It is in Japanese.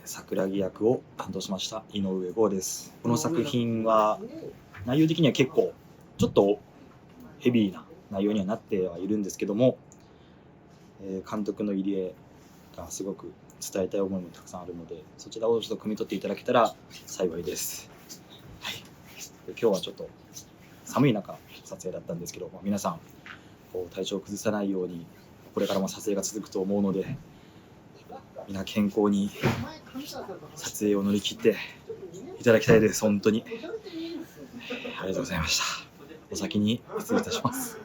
桜木役を担当しました井上剛です。この作品は内容的には結構ちょっとヘビーな内容にはなってはいるんですけども、監督の入江がすごく伝えたい思いもたくさんあるので、そちらをちょっと汲み取っていただけたら幸いです。はい、今日はちょっと寒い中撮影だったんですけど、皆さん体調を崩さないように、これからも撮影が続くと思うので、皆健康に撮影を乗り切っていただきたいです。本当にありがとうございました。お先に失礼いたします。